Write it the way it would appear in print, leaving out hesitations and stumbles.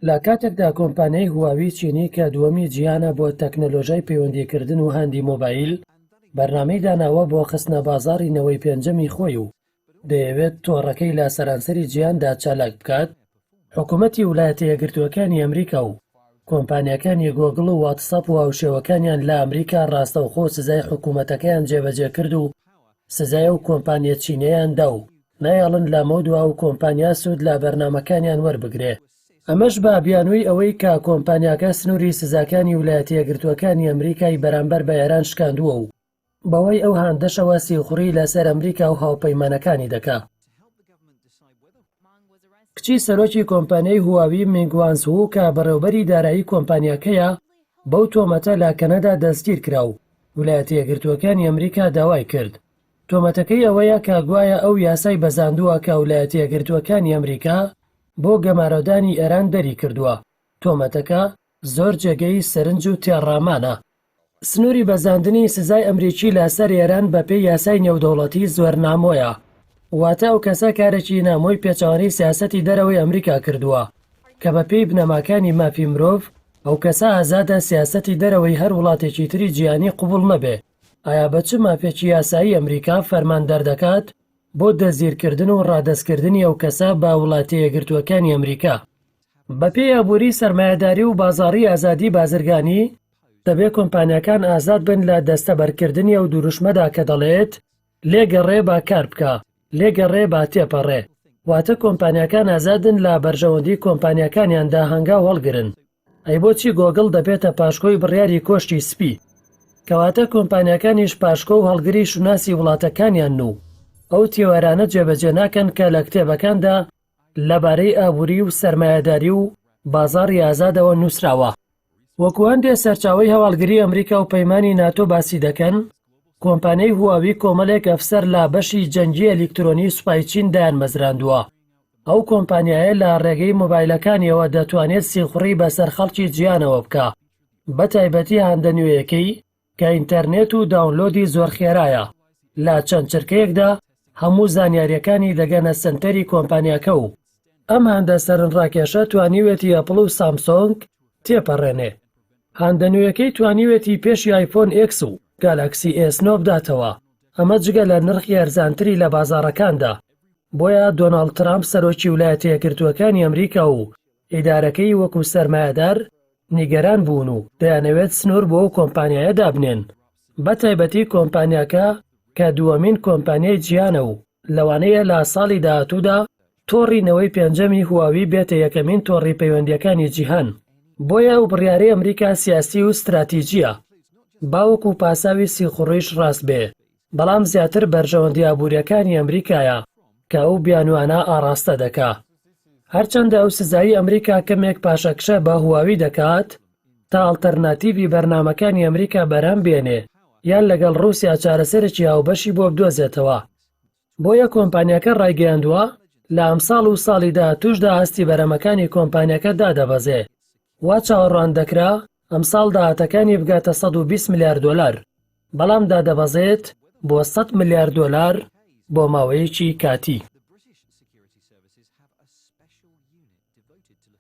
لە کاتێکدا کۆمپانیای هواوی چینی کە دووەمی جیهانە بۆ تەکنۆلۆژیای پەیوەندیکردن و هاندی مۆبایل بەرنامەی داناوە بۆ خستنە بازاڕی نەوەی پێنجەمی خۆی و دەیەوێت تۆڕەکەی لە سەرانسەری جیهاندا چالاک بکات، حکوومەتی ویلایەتە یەکگرتووەکانی ئەمریکا و کۆمپانیەکانی گۆگڵ و واتساپ و هاوشێوەکانیان لە ئەمریکا ڕاستەوخۆ سزای حکوومەتەکەیان جێبەجێ کرد و سزای و کۆمپانیە چینیەیان دا و نایەڵن لە مەودووە و کۆمپانیا سوود لە بەرنامەکانیان وەربگرێ. ئەمەش بە بیانووی ئەوەی کە کۆمپانیاکە سنووری سزاکانی ویلایەتە یەکگرتووەکانی ئەمریکای بەرامبەر بە ئێران شکاندووە و بەوەی ئەو هاندەشەوە سیخوڕی لەسەر ئەمریکا و هاوپەیمانەکانی دەکا. کچی سەرۆکی کۆمپانیای هواوی مینگ وانزهوو کە بەڕێوەبەری دارایی کۆمپانیاکەیە بەو تۆمەتە لە کەنەدا دەستگیر کرا و ویلایەتە یەکگرتووەکانی ئەمریکا داوای کرد. تۆمەتەکەی ئەوەیە کە گوایە ئەو یاسای بەزاندووە کە ویلایەتە یەکگرتووەکانی ئەمریکا بۆ گەمارەدانی ئێران دەری کردووە. تۆمەتەکە زۆر جێگەی سەرنج و تێڕامانە. سنووری بەزاندنی سزای ئەمریکی لەسەر ئێران بەپێی یاسای نێودەوڵەتی زۆر نامۆیە، واتە ئەو کەسە کارێکی نامۆی پێچەوانەی سیاسەتی دەرەوەی ئەمریکا کردووە کە بەپێی بنەماکانی مافی مرۆڤ ئەو کەسە ئازادە سیاسەتی دەرەوەی هەر وڵاتێکی تری جیهانی قوبوڵ نەبێ. ئایا بە چ مافێکی یاسایی ئەمریکا فەرمان دەردەکات بۆ دەزگیرکردن و ڕادەستکردنی ئەو کەسە با وڵاتە یەکگرتووەکانی ئەمریکا؟ بەپێی ئابووری سەرمایەداری و بازاڕی ئازادی بازرگانی دەبێت کۆمپانیەکان ئازاد بن لە دەستەبەرکردنی ئەو دووروشمەدا کە دەڵێت لێگەڕێ با کار بکە، لێگەڕێ با تێپەڕێ. واتە کۆمپانیەکان ئازادن لە بەرژەوەندی کۆمپانیەکانیاندا هەنگاو هەڵگرن. ئەی بۆچی گۆگڵ دەبێتە پاشکۆی بڕیاری کۆشتی سپی؟ کەواتە کۆمپانیەکانیش پاشکۆ و هەڵگری شوناسی وڵاتەکانیان و ئەو تێوەرانە جێبەجێ ناکەن کە لە کتێبەکاندا لەبارەی ئابووری و سەرمایەداری و بازاڕی ئازادەوە نووسراوە. وەکو هەندێک سەرچاوەی هەواڵگری ئەمریکا و پەیمانی ناتۆ باسی دەکەن، کۆمپانیای هواوی کۆمەڵێک ئەفسەر لە بەشی جەنگی ئەلیکترۆنی سوپای چین دایان مەزراندووە. ئەو کۆمپانیایە لە ڕێگەی مۆبایلەکانیەوە دەتوانێت سیخوڕی بەسەر خەڵکی جیهانەوە بکە، بە تایبەتی هاندەنوێیەکەی کە ئینتەرنێت و داونلۆدی زۆر خێرایە. لە چەند چرکەیەکدا هەموو زانیاریەکانی دەگەنە سنتەری کۆمپانیاکە و ئەم هەندە سەرنجڕاکێشە توانیوێتی ئەپڵ و سامسۆنگ تێپەڕێنێ. هاندەنوێیەکەی توانیوێتی پێشی آیفۆن X و گالاکسی S9 بداتەوە، ئەمە جگە لە نرخی هەرزانتری لە بازاڕەکاندا. بۆیە دۆناڵد ترامپ سەرۆکی ویلایەتە یەکگرتووەکانی ئەمریکا و ئیدارەکەی وەکو سەرمایەدار نیگەران بوون و دەیانەوێت سنوور بۆ ئەو کۆمپانیایە دابنێن، بە تایبەتی کۆمپانیاکە کە دووەمین کۆمپانیای جیهانە و لەوانەیە لە ساڵی داهاتوودا تۆڕی نەوەی پێنجەمی هواوی بێتە یەکەمین تۆڕی پەیوەندیەکانی جیهان. بۆیە ئەو بڕیارەی ئەمریکا سیاسی و استراتیجیە، باوەکو پاساوی سیخوڕیش ڕاست بێ، بەڵام زیاتر بەرژەوەندی ئابوووریەکانی ئەمریکایە کە ئەو بیانوانە ئاڕاستە دەکا. هەرچەندە ئەو سزایی ئەمریکا کەمێک پاشەکشە بە هواوی دەکات تا ئاڵتەرناتیڤی بەرنامەکانی ئەمریکا بەرهەم بێنێ یان لەگەڵ ڕووسیا چارەسەرێکی هاوبەشی بۆ بدۆزێتەوە. بۆیە کۆمپانیاکە ڕایگەیاندووە لە ئەم ساڵ و ساڵی داهاتووشدا هەستی بەرهەمەکانی کۆمپانیاکە دادەبەزێ. وا چاوەڕوان دەکرا ئەم ساڵ داهاتەکانی بگاتە 120 میلیارد دۆلار، بەڵام دادەبەزێت بۆ 100 میلیارد دۆلار بۆ ماوەیەکی کاتی.